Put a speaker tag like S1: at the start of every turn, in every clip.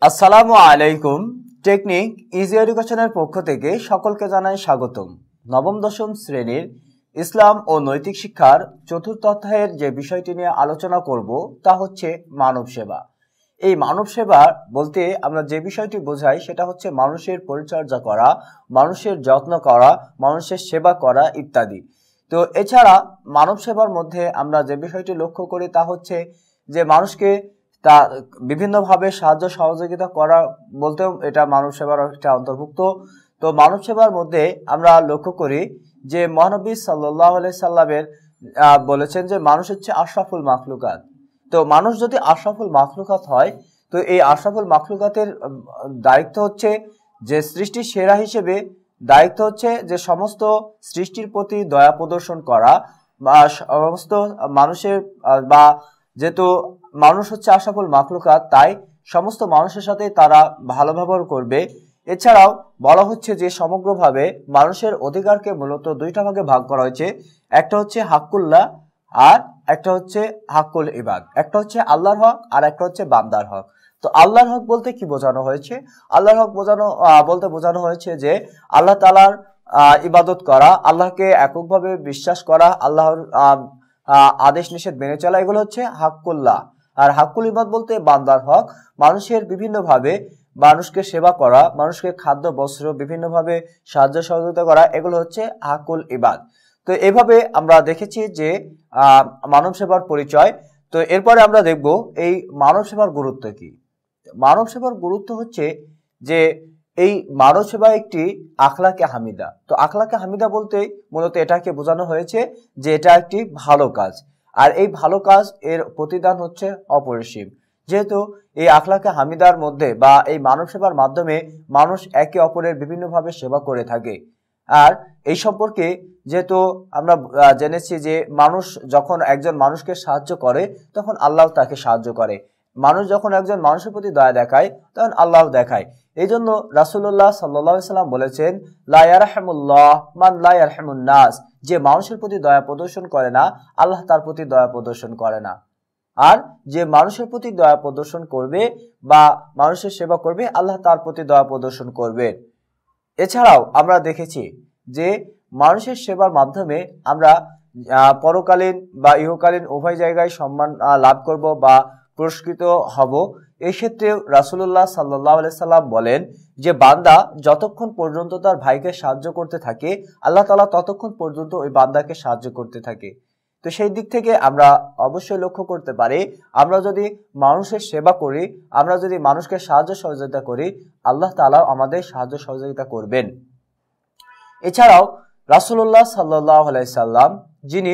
S1: আসসালামু আলাইকুম। Technique easy এডুকেশনের পক্ষ থেকে সকলকে জানাই স্বাগতম। নবম দশম শ্রেণীর ইসলাম ও নৈতিক শিক্ষার চতুর্থ অধ্যায়ের যে বিষয়টি নিয়ে আলোচনা করব তা হচ্ছে মানব সেবা। এই মানব সেবা বলতে আমরা যে বিষয়টি বোঝাই সেটা হচ্ছে মানুষের পরিচর্যা করা, মানুষের যত্ন করা, মানুষের সেবা করা ইত্যাদি। তো এছাড়া মানব সেবার মধ্যে আমরা যে বিষয়টি লক্ষ্য করি তা হচ্ছে যে মানুষকে তা বিভিন্নভাবে সাহায্য সহযোগিতা করা বলতেও এটা মানব সেবার একটা অন্তর্ভুক্ত। তো মানব সেবার মধ্যে আমরা লক্ষ্য করি যে মহানবী সাল্লাল্লাহু আলাইহি সাল্লামের বলেছেন যে মানুষ হচ্ছে আশরাফুল মাখলুকাত। তো মানুষ যদি আশরাফুল মাখলুকাত হয় তো এই আশরাফুল মাখলুকাতের দায়িত্ব হচ্ছে যে সৃষ্টির সেরা হিসেবে দায়িত্ব হচ্ছে যে সমস্ত সৃষ্টির প্রতি দয়া প্রদর্শন করা বা সমস্ত মানুষের বা যেহেতু মানুষ হচ্ছে আশরাফুল মাখলুকাত তাই সমস্ত মানুষের সাথে তারা ভালো ব্যবহার করবে। এছাড়াও বলা হচ্ছে যে সমগ্রভাবে মানুষের অধিকারকে মূলত দুইটা ভাগে ভাগ করা হয়েছে, একটা হচ্ছে হাক্কুল্লাহ আর একটা হচ্ছে হাক্কুল ইবাদ। একটা হচ্ছে আল্লাহর হক আর একটা হচ্ছে বান্দার হক। তো আল্লাহর হক বলতে কি বোঝানো হয়েছে? আল্লাহর হক বলতে বোঝানো হয়েছে যে আল্লাহ তাআলার ইবাদত করা, আল্লাহকে এককভাবে বিশ্বাস করা, আল্লাহর আদেশ নিষেধ মেনে চলা, এগুলো হচ্ছে হাক্কুল্লাহ। আর হাক্কুল ইবাদ বলতে বান্দার হক, মানুষের বিভিন্নভাবে মানুষকে সেবা করা, মানুষকে খাদ্য বস্ত্র বিভিন্নভাবে সাহায্য সহযোগিতা করা, এগুলো হচ্ছে হাক্কুল ইবাদ। তো এভাবে আমরা দেখেছি যে মানব সেবার পরিচয়। তো এরপরে আমরা দেখব এই মানব সেবার গুরুত্ব কি। মানব সেবার গুরুত্ব হচ্ছে যে এই মানব সেবা একটি আখলাকে হামিদা। তো আখলাকে হামিদা বলতে মূলত এটাকে বোঝানো হয়েছে যে এটা একটি ভালো কাজ, আর এই ভালো কাজ এর প্রতিদান হচ্ছে অপরিসীম। যেহেতু এই আখলাকে হামিদার মধ্যে বা এই মানব সেবার মাধ্যমে মানুষ একে অপরের বিভিন্নভাবে সেবা করে থাকে। আর এই সম্পর্কে যেহেতু আমরা জেনেছি যে মানুষ যখন একজন মানুষকে সাহায্য করে তখন আল্লাহ তাকে সাহায্য করে, মানুষ যখন একজন মানুষের প্রতি দয়া দেখায় তখন আল্লাহ দেখায়। এই জন্য রাসূলুল্লাহ সাল্লাল্লাহু আলাইহি সাল্লাম বলেছেন লা ইয়ারহামুল্লাহ মান লা ইয়ারহামুন নাস, যে মানুষের প্রতি দয়া প্রদর্শন করে না আল্লাহ তার প্রতি দয়া প্রদর্শন করে না, আর যে মানুষের প্রতি দয়া প্রদর্শন করবে বা মানুষের সেবা করবে আল্লাহ তার প্রতি দয়া প্রদর্শন করবে। এছাড়াও আমরা দেখেছি যে মানুষের সেবার মাধ্যমে আমরা পরকালীন বা ইহকালীন উভয় জায়গায় সম্মান লাভ করব বা পুরস্কৃত হব। এই ক্ষেত্রে রাসূলুল্লাহ সাল্লাল্লাহু আলাইহি সাল্লাম বলেন যে বান্দা যতক্ষণ পর্যন্ত তার ভাইকে সাহায্য করতে থাকে আল্লাহ তাআলা ততক্ষণ পর্যন্ত ওই বান্দাকে সাহায্য করতে থাকে। তো সেই দিক থেকে আমরা অবশ্যই লক্ষ্য করতে পারি আমরা যদি মানুষের সেবা করি, আমরা যদি মানুষকে সাহায্য সহযোগিতা করি, আল্লাহ তাআলা আমাদের সাহায্য সহযোগিতা করবেন। এছাড়াও রাসূলুল্লাহ সাল্লাল্লাহু আলাইহি সাল্লাম যিনি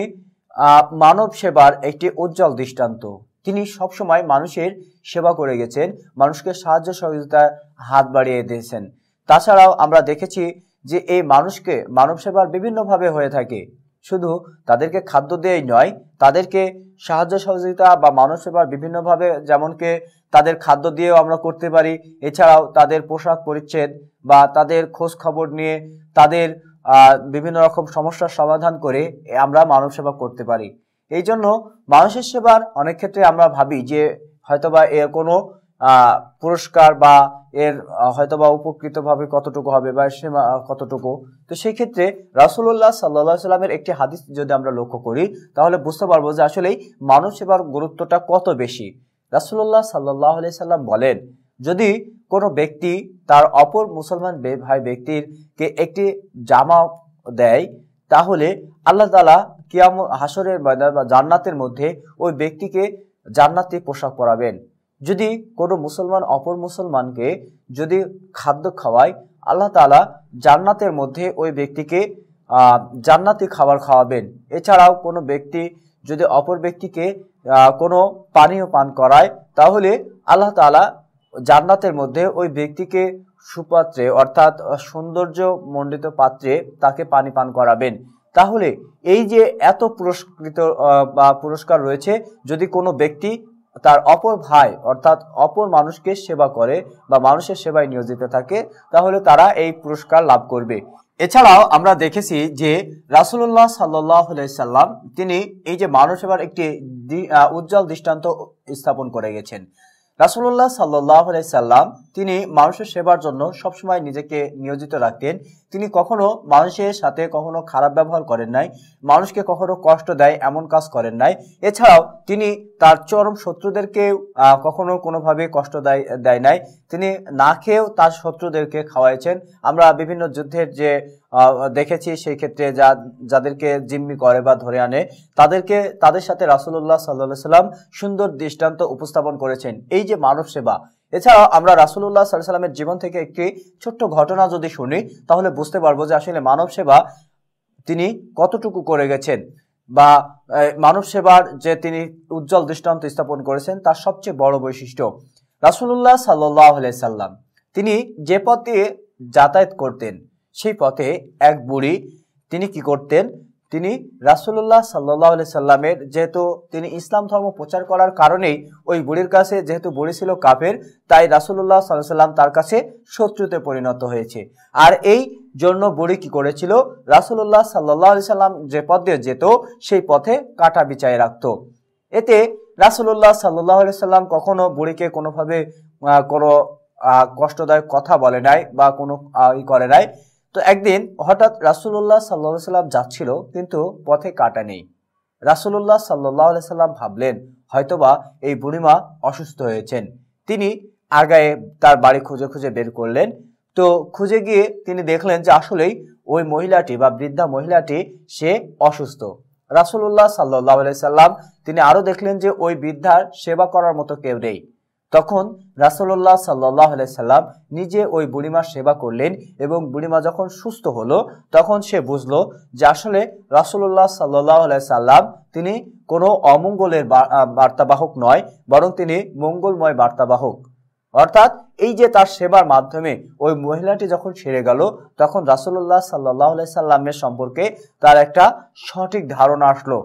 S1: মানব সেবার একটি উজ্জ্বল দৃষ্টান্ত, তিনি সবসময় মানুষের সেবা করে গেছেন, মানুষকে সাহায্য সহযোগিতার হাত বাড়িয়ে দিয়েছেন। তাছাড়াও আমরা দেখেছি যে এই মানুষকে মানব সেবার বিভিন্নভাবে হয়ে থাকে, শুধু তাদেরকে খাদ্য দিয়েই নয়, তাদেরকে সাহায্য সহযোগিতা বা মানব সেবার বিভিন্নভাবে যেমনকে তাদের খাদ্য দিয়েও আমরা করতে পারি, এছাড়াও তাদের পোশাক পরিচ্ছদ বা তাদের খোঁজ খবর নিয়ে তাদের বিভিন্ন রকম সমস্যার সমাধান করে আমরা মানব সেবা করতে পারি। এই জন্য মানুষের সেবার অনেক ক্ষেত্রে আমরা ভাবি যে হয়তোবা এর কোনো পুরস্কার বা এর হয়তোবা উপকৃত ভাবে কতটুকু হবে বা সীমা কতটুকু। তো সেই ক্ষেত্রে রাসূলুল্লাহ সাল্লাল্লাহু আলাইহি সাল্লামের একটি হাদিস যদি আমরা লক্ষ্য করি তাহলে বুঝতে পারবো যে আসলেই মানব সেবার গুরুত্বটা কত বেশি। রাসূলুল্লাহ সাল্লাল্লাহু আলাইহি সাল্লাম বলেন, যদি কোনো ব্যক্তি তার অপর মুসলমান ভাই ব্যক্তিরকে একটি জামা দেয় তাহলে আল্লাহ তাআলা কিয়ামত হাসরের ময়দান বা জান্নাতের মধ্যে ওই ব্যক্তিকে জান্নাতি পোশাক পরাবেন। যদি কোনো মুসলমান অপর মুসলমানকে যদি খাদ্য খাওয়ায় আল্লাহ তাআলা জান্নাতের মধ্যে ওই ব্যক্তিকে জান্নাতি খাবার খাওয়াবেন। এছাড়াও কোনো ব্যক্তি যদি অপর ব্যক্তিকে কোনো পানীয় পান করায় তাহলে আল্লাহ তাআলা জান্নাতের মধ্যে ওই ব্যক্তিকে সুপাত্রে অর্থাৎ সৌন্দর্য মণ্ডিত পাত্রে তাকে পানি পান করাবেন। তাহলে এই যে এত পুরস্কৃত বা পুরস্কার রয়েছে, যদি কোনো ব্যক্তি তার অপর ভাই অর্থাৎ অপর মানুষকে সেবা করে বা মানুষের সেবায় নিয়োজিত থাকে তাহলে তারা এই পুরস্কার লাভ করবে। এছাড়াও আমরা দেখেছি যে রাসূলুল্লাহ সাল্লাল্লাহু আলাইহি সাল্লাম তিনি এই যে মানব সেবার একটি উজ্জ্বল দৃষ্টান্ত স্থাপন করে গেছেন। রাসূলুল্লাহ সাল্লাল্লাহু আলাইহি সাল্লাম তিনি মানুষের সেবার জন্য সবসময় নিজেকে নিয়োজিত রাখতেন। তিনি কখনো মানুষের সাথে কখনো খারাপ ব্যবহার করেন নাই, মানুষকে কখনো কষ্ট দেয় এমন কাজ করেন নাই। এছাড়াও তিনি তার চরম শত্রুদেরকে কখনো কোনোভাবে কষ্ট দেয় নাই। তিনি না খেয়েও তার শত্রুদেরকে খাওয়াইছেন। আমরা বিভিন্ন যুদ্ধের যে দেখেছি সেই ক্ষেত্রে যাদেরকে জিম্মি করে বা ধরে আনে তাদের সাথে রাসূলুল্লাহ সাল্লাল্লাহু আলাইহি সাল্লাম সুন্দর দৃষ্টান্ত উপস্থাপন করেছেন, এই যে মানব সেবা। এছাড়াও আমরা রাসূলুল্লাহ সাল্লাল্লাহু আলাইহি সাল্লামের জীবন থেকে একটি ছোট্ট ঘটনা যদি শুনি তাহলে বুঝতে পারবো যে আসলে মানব সেবা তিনি কতটুকু করে গেছেন, বা মানব সেবার যে তিনি উজ্জ্বল দৃষ্টান্ত স্থাপন করেছেন তার সবচেয়ে বড় বৈশিষ্ট্য। রাসূলুল্লাহ সাল্লাল্লাহু আলাইহি সাল্লাম তিনি যে পথে যাতায়াত করতেন সেই পথে এক বুড়ি তিনি কি করতেন, তিনি রাসূলুল্লাহ সাল্লাল্লাহু আলাইহি সাল্লামের যেহেতু তিনি ইসলাম ধর্ম প্রচার করার কারণেই ওই বুড়ির কাছে, যেহেতু বুড়ি ছিল কাফের, তাই রাসূলুল্লাহ সাল্লাল্লাহু আলাইহি সাল্লাম তার কাছে শত্রুতে পরিণত হয়েছে। আর এই জন্য বুড়ি কি করেছিল, রাসূলুল্লাহ সাল্লাল্লাহু আলাইহি সাল্লাম যে পথ দিয়ে যেত সেই পথে কাঁটা বিছায় রাখতো। এতে রাসূলুল্লাহ সাল্লাল্লাহু আলাইহি সাল্লাম কখনো বুড়িকে কোনোভাবে কোনো কষ্টদায়ক কথা বলে নাই বা কোনো করে নাই। তো একদিন হঠাৎ রাসূলুল্লাহ সাল্লাল্লাহু আলাইহি সাল্লাম যাচ্ছিল, কিন্তু পথে কাঁটা নেই। রাসূলুল্লাহ সাল্লাল্লাহু আলাইহি সাল্লাম ভাবলেন হয়তোবা এই বুড়িমা অসুস্থ হয়েছেন। তিনি আগায়ে তার বাড়ি খুঁজে খুঁজে বের করলেন। তো খুঁজে গিয়ে তিনি দেখলেন যে আসলেই ওই মহিলাটি বা বৃদ্ধা মহিলাটি সে অসুস্থ। রাসূলুল্লাহ সাল্লাল্লাহু আলাইহি সাল্লাম তিনি আরো দেখলেন যে ওই বৃদ্ধার সেবা করার মতো কেউ নেই। তখন রাসূলুল্লাহ সাল্লাল্লাহু আলাইহি সাল্লাম নিজে ওই বুড়িমার সেবা করলেন, এবং বুড়িমা যখন সুস্থ হলো তখন সে বুঝলো যে আসলে রাসূলুল্লাহ সাল্লাল্লাহু আলাইহি সাল্লাম তিনি কোনো অমঙ্গলের বার্তাবাহক নয়, বরং তিনি মঙ্গলময় বার্তাবাহক। অর্থাৎ এই যে তার সেবার মাধ্যমে ওই মহিলাটি যখন সেরে গেল, তখন রাসূলুল্লাহ সাল্লাল্লাহু আলাইহি সাল্লামের সম্পর্কে তার একটা সঠিক ধারণা আসলো।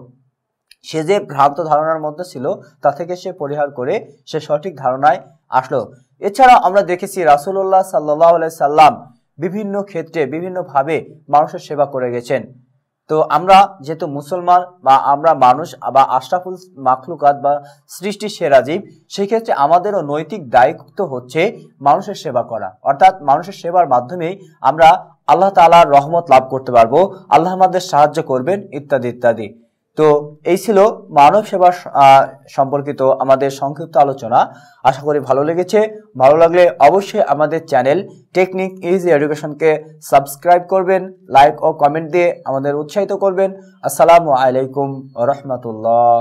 S1: সে যে ভ্রান্ত ধারণার মধ্যে ছিল তা থেকে সে পরিহার করে সে সঠিক ধারণায় আসলো। এছাড়া আমরা দেখেছি রাসূলুল্লাহ সাল্লাল্লাহু আলাইহি সাল্লাম বিভিন্ন ক্ষেত্রে বিভিন্নভাবে মানুষের সেবা করে গেছেন। তো আমরা যেহেতু মুসলমান বা আমরা মানুষ বা আশরাফুল মাখলুকাত বা সৃষ্টির সেরা জীব, সেই ক্ষেত্রে আমাদেরও নৈতিক দায়িত্ব হচ্ছে মানুষের সেবা করা। অর্থাৎ মানুষের সেবার মাধ্যমেই আমরা আল্লাহ তাআলার রহমত লাভ করতে পারবো, আল্লাহ আমাদের সাহায্য করবেন, ইত্যাদি ইত্যাদি। তো এই ছিল মানব সেবা সম্পর্কিত আমাদের সংক্ষিপ্ত আলোচনা। আশা করি ভালো লেগেছে। ভালো লাগলে অবশ্যই আমাদের চ্যানেল টেকনিক ইজি এডুকেশনকে সাবস্ক্রাইব করবেন, লাইক ও কমেন্ট দিয়ে আমাদের উৎসাহিত করবেন। আসসালামু আলাইকুম ওয়া রাহমাতুল্লাহ।